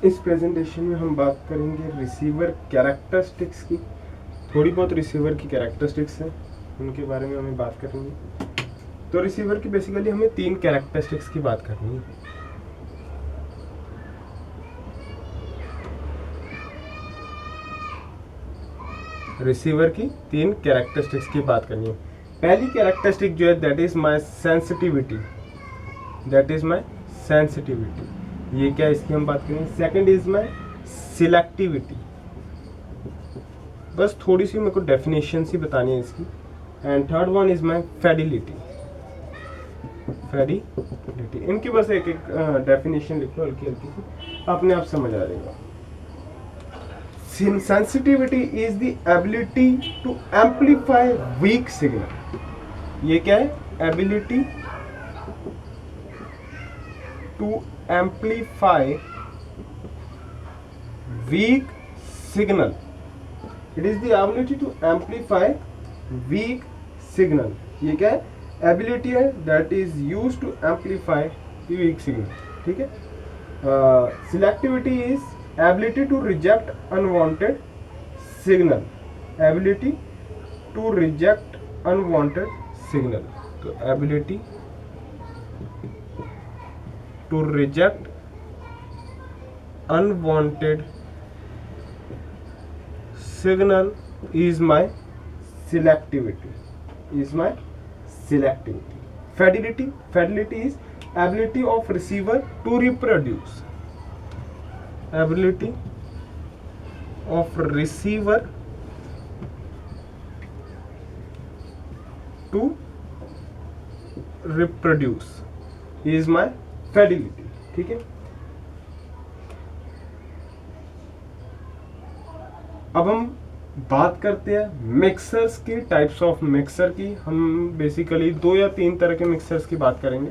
इस प्रेजेंटेशन में हम बात करेंगे रिसीवर कैरेक्टरिस्टिक्स की। थोड़ी बहुत रिसीवर की कैरेक्टरिस्टिक्स हैं, उनके बारे में हमें बात करेंगे। तो रिसीवर की बेसिकली हमें 3 कैरेक्टरिस्टिक्स की बात करनी है। रिसीवर की 3 कैरेक्टरिस्टिक्स की बात करनी है। पहली कैरेक्टरिस्टिक जो है that is my sensitivity. That is my sensitivity, ये क्या है इसकी हम बात करेंगे। सेकंड इज माय सिलेक्टिविटी, बस थोड़ी सी मेरे को डेफिनेशन सी बतानी है इसकी। And third one is my Fidelity. Fidelity, इनकी बस एक एक डेफिनेशन लिखो हल्की हल्की सी, अपने आप समझ आ जाएगा। Sensitivity is the ability to amplify weak signal. ये क्या है? Ability to amplify weak signal. It is the ability to amplify weak signal. ये क्या है? एबिलिटी है that is use to amplify weak signal. ठीक है। Selectivity is ability to reject unwanted signal. Ability to reject unwanted signal. तो ability to reject unwanted signal is my selectivity, is my selectivity. Fidelity is ability of receiver to reproduce. Ability of receiver to reproduce is my fidelity. ठीक है। अब हम बात करते हैं mixers की, types of mixer की। हम बेसिकली 2 या 3 तरह के मिक्सर्स की बात करेंगे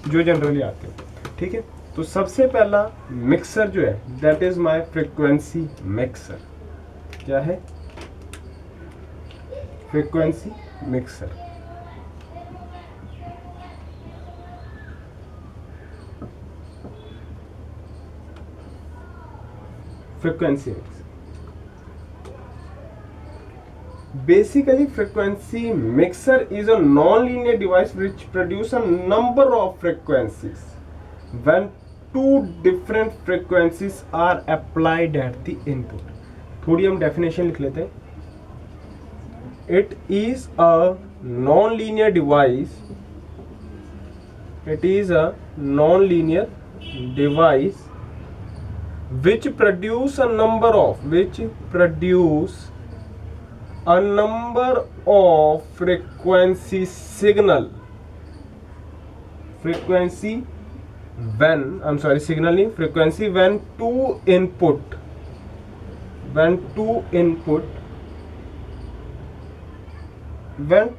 जो जनरली आते हैं। ठीक है। तो सबसे पहला मिक्सर जो है that is my frequency mixer. क्या है? Frequency mixer. Frequency mixer basically frequency mixer is a non-linear device which produce a number of frequencies when 2 different frequencies are applied at the input. थोड़ी हम definition लिख लेते हैं। It is a non-linear device. It is a non-linear device which produce a number of frequency signal. Frequency when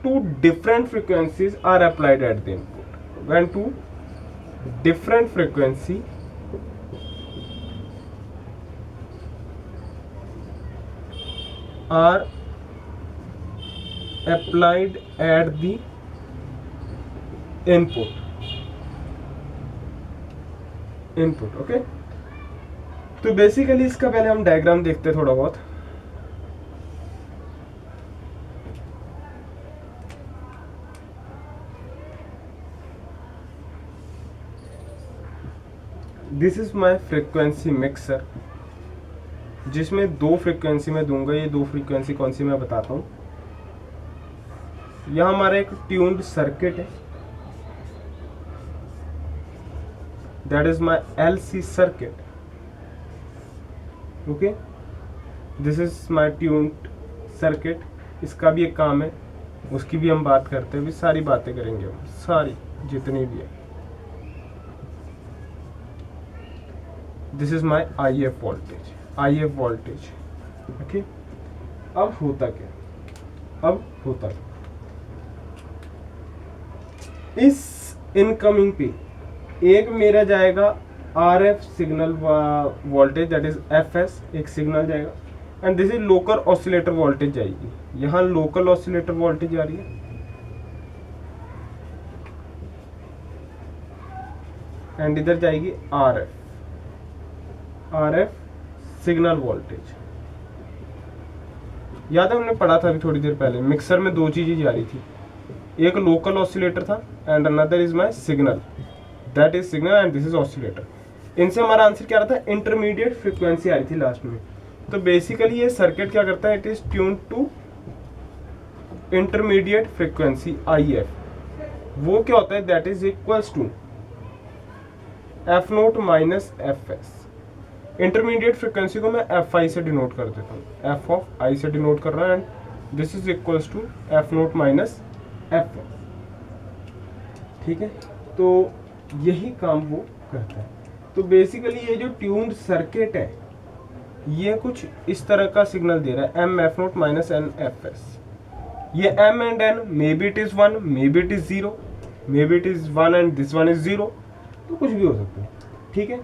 two different frequencies are applied at the input. When two different frequency are applied at the input. Okay. तो basically इसका पहले हम diagram देखते हैं थोड़ा बहुत। This is my frequency mixer, जिसमें 2 frequency मैं दूंगा। ये 2 फ्रीक्वेंसी कौन सी मैं बताता हूँ। यह हमारा एक ट्यून्ड सर्किट है, that is my LC circuit. Okay, this is my tuned circuit. इसका भी एक काम है, उसकी भी हम बात करते हैं। भी सारी बातें करेंगे हम, सारी जितनी भी है। This is my IF voltage. Okay. अब होता क्या, इस इनकमिंग पे एक मेरा जाएगा RF signal voltage, that is FS, एक सिग्नल जाएगा। And this is local oscillator voltage जाएगी। यहाँ लोकल ऑसिलेटर वोल्टेज आ रही है, एंड इधर जाएगी RF। RF signal voltage. याद है हमने पढ़ा था अभी थोड़ी देर पहले, मिक्सर में दो चीजें जा रही थी, एक लोकल ऑसिलेटर था and another is my signal, that is signal and this is oscillator. इनसे हमारा आंसर क्या रहा था, इंटरमीडिएट फ्रीक्वेंसी आ रही थी लास्ट में। तो बेसिकली ये सर्किट क्या करता है, it is tune to intermediate frequency IF। वो क्या होता है, that is equals to F0 minus FS। Intermediate frequency को मैं FI से डिनोट कर देता हूँ, F ऑफ I से डिनोट कर रहा है, and this is equals to F0 minus FS। ठीक है, तो यही काम वो करता है। तो बेसिकली ये जो ट्यून्ड सर्किट है ये कुछ इस तरह का सिग्नल दे रहा है, M F0 minus N FS। ये M and N, may be it is 1, may be it is 0, may be it is 1 and this one is 0, तो कुछ भी हो सकता है। ठीक है,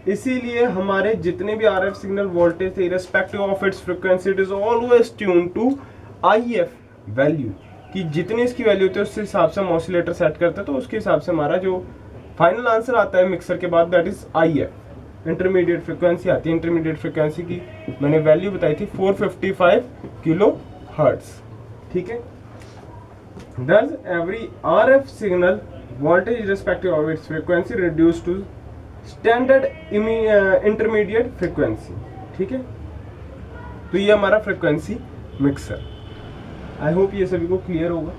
इसीलिए हमारे जितने भी RF सिग्नल वोल्टेज थे, irrespective of its frequency, it is always tune to IF value, कि जितनी इसकी वैल्यू होती है उस हिसाब से हम ऑसिलेटर सेट करते हैं, तो उसके हिसाब से हमारा जो फाइनल आंसर आता है मिक्सर के बाद, that is IF। Intermediate frequency आती है, इंटरमीडिएट फ्रीक्वेंसी की मैंने वैल्यू बताई थी 455 किलो हर्ट्ज। ठीक है, thus every RF signal voltage irrespective of its frequency reduced to standard intermediate frequency। ठीक है, तो ये हमारा फ्रीक्वेंसी मिक्सर। आई होप ये सभी को क्लियर होगा।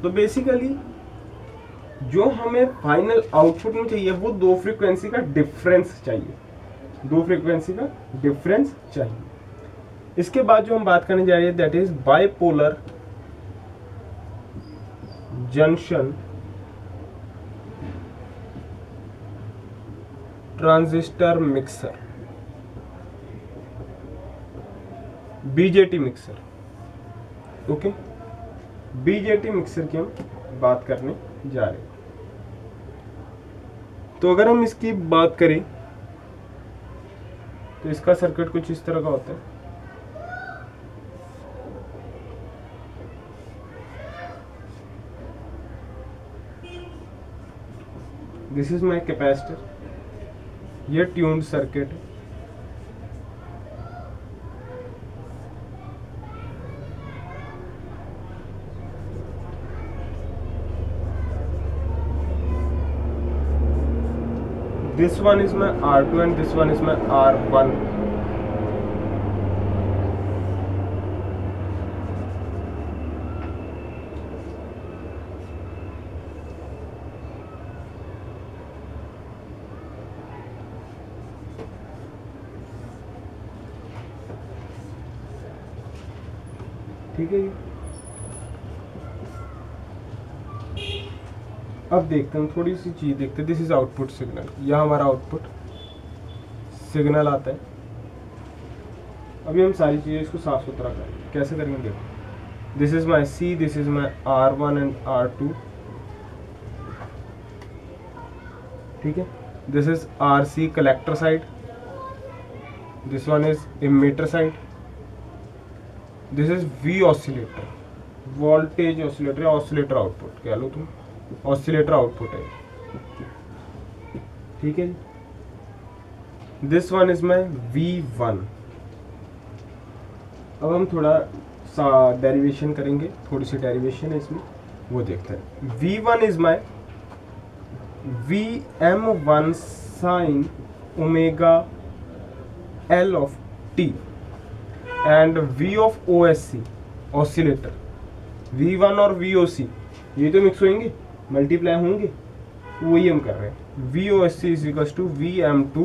तो बेसिकली जो हमें फाइनल आउटपुट में चाहिए वो दो फ्रीक्वेंसी का डिफरेंस चाहिए, दो फ्रीक्वेंसी का डिफरेंस चाहिए। इसके बाद जो हम बात करने जा रहे हैं that is bipolar junction transistor mixer, BJT mixer. Okay, BJT mixer की हम बात करने जा रहे हैं। तो अगर हम इसकी बात करें तो इसका सर्किट कुछ इस तरह का होता है। दिस इज माय कैपेसिटर, ये ट्यून्ड सर्किट है। This one is my R2 and this one is my R1। ठीक है, अब देखते हैं थोड़ी सी चीज देखते हैं। दिस इज आउटपुट सिग्नल, यह हमारा आउटपुट सिग्नल आता है। अभी हम सारी चीजें इसको साफ सुथरा करें, कैसे करेंगे देखो। This is my C, this is my R1 and R2। ठीक है, this is RC collector side, this one is emitter side, this is V oscillator, voltage oscillator या ऑसिलेटर आउटपुट कह लो तुम, ऑसिलेटर आउटपुट है। ठीक है, this one is my V1। अब हम थोड़ा सा डेरिवेशन करेंगे, थोड़ी सी डेरिवेशन है इसमें, वो देखते हैं। V1 is my VM1 sign omega L of T and V of OSC oscillator. V1 और VOC ये तो मिक्स होंगे, मल्टीप्लाई होंगे, वही हम कर रहे हैं। VOSC is equals to VM2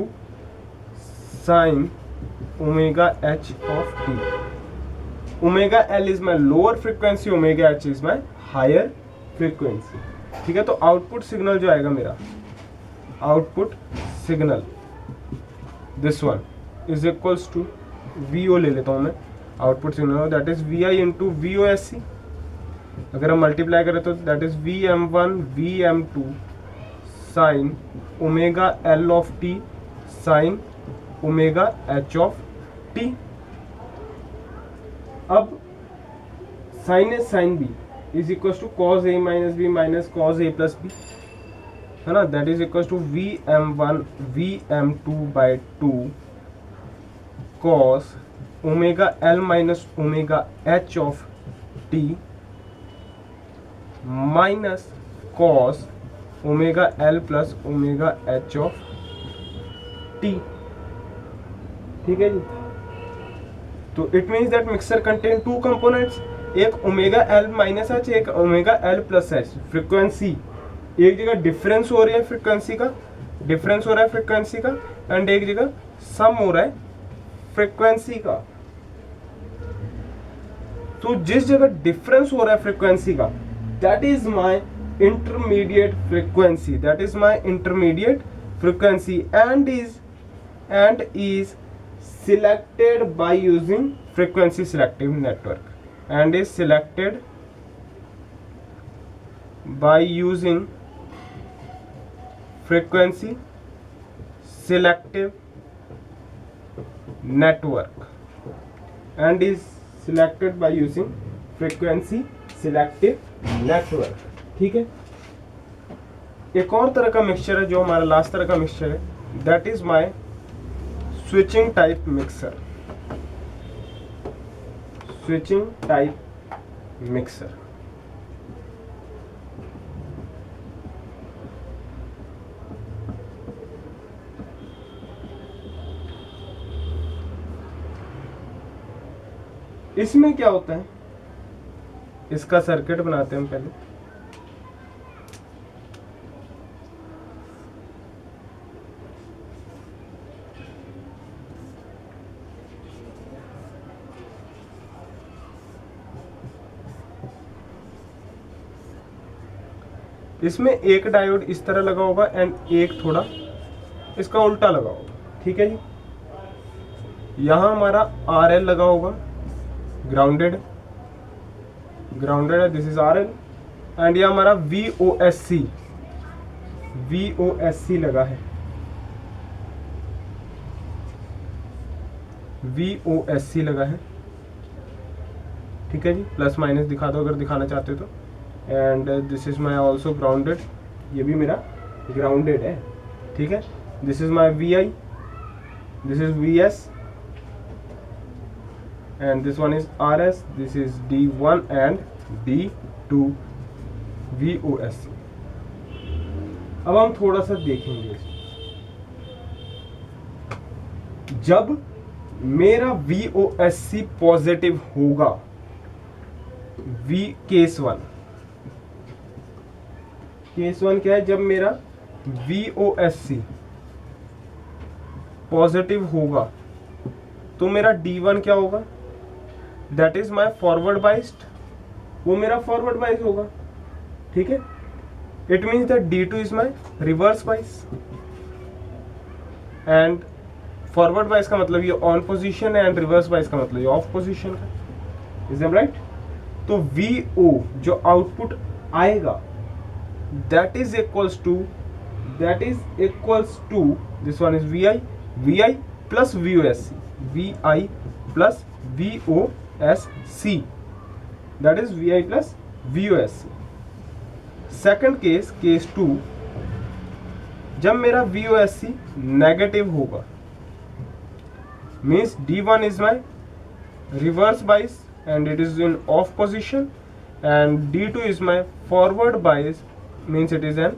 sine omega H of T। Omega L is my lower frequency, omega H is my higher frequency. ठीक है, तो आउटपुट सिग्नल जो आएगा मेरा, output signal this one is equals to VO ले लेता हूं मैं, output signal that is VI into VOSC। अगर हम मल्टीप्लाई करें तो that is Vm1 Vm2 sine omega L of T sine omega H of T. अब sine A sine B is equal to cos A minus B minus cos A plus B, है ना, that is equal to Vm1 Vm2 by 2 cos omega L minus omega H of T minus cos omega L plus omega H of T. ठीक है जी। तो it means that mixer contain two components, एक omega L minus H, एक omega L plus H। Frequency एक जगह difference हो रहा है, फ्रिक्वेंसी का डिफरेंस हो रहा है फ्रिक्वेंसी का, एंड एक जगह सम हो रहा है फ्रिक्वेंसी का। तो जिस जगह डिफरेंस हो रहा है फ्रिक्वेंसी का, that is my intermediate frequency, that is my intermediate frequency and is selected by using frequency selective network, and is selected by using frequency selective network, and is selected by using frequency selective network। ठीक है। एक और तरह का mixture है जो हमारा last तरह का मिक्सचर है, that is my switching type mixer. Switching type mixer इसमें क्या होता है, इसका सर्किट बनाते हैं हम पहले। इसमें एक डायोड इस तरह लगा होगा एंड एक थोड़ा इसका उल्टा लगा होगा। ठीक है जी। यहां हमारा RL लगा होगा, ग्राउंडेड है, दिस इज RL, एंड यह हमारा VOSC लगा है, VOSC लगा है। ठीक है जी। प्लस माइनस दिखा दो अगर दिखाना चाहते हो तो। And this is my also grounded, ये भी मेरा ग्राउंडेड है। ठीक है। This is my VI, this is VS, and this one is RS, this is D1 and D2 VOSC। अब हम थोड़ा सा देखेंगे, जब मेरा VOSC पॉजिटिव होगा, केस वन क्या है, जब मेरा VOSC पॉजिटिव होगा तो मेरा D1 क्या होगा, that is my forward biased, वो मेरा फॉरवर्ड बाइस होगा। ठीक है। It means that D2 is my reverse bias, and forward bias का मतलब ये ऑन पोजीशन है एंड रिवर्स बाइस का मतलब ये ऑफ पोजीशन है। Is that right? तो VO जो आउटपुट आएगा that is equals to this one is VI plus VOSC, VI plus VOSC, that is VI plus VOSC। Second case 2, जब मेरा VOSC नेगेटिव होगा, means D1 is my reverse bias and it is in off position, and D2 is my forward bias, means it is an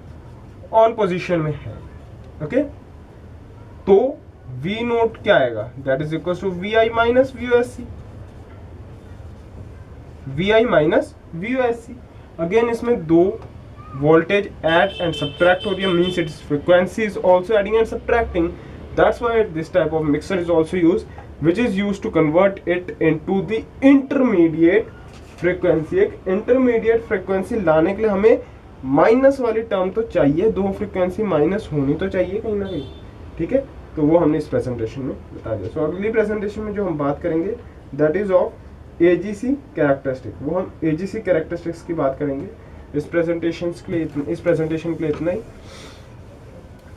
on position में है। Okay. तो V naught क्या आएगा, that is equal to VI minus VOSC, VI minus VOSC। अगेन इसमें दो voltage add and subtract हो रही है, means its frequency is also adding and subtracting. That's why this type of mixer is also use, which is use to convert it into the intermediate frequency. एक intermediate frequency लाने के लिए हमें minus वाली term तो चाहिए, दो frequency minus होनी तो चाहिए कहीं ना कहीं। ठीक है। तो वो हमने इस प्रेजेंटेशन में बता दिया। सो अगली प्रेजेंटेशन में जो हम बात करेंगे that is of AGC characteristic, वो हम AGC कैरेक्टरिस्टिक्स की बात करेंगे। इस प्रेजेंटेशन के लिए इतना ही।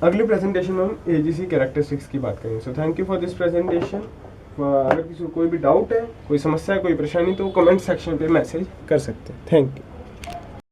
अगली प्रेजेंटेशन में हम AGC कैरेक्टरिस्टिक्स की बात करेंगे। So thank you for this presentation. अगर किसी को कोई भी डाउट है, कोई समस्या है, कोई परेशानी, तो कमेंट सेक्शन पे मैसेज कर सकते हैं। Thank you.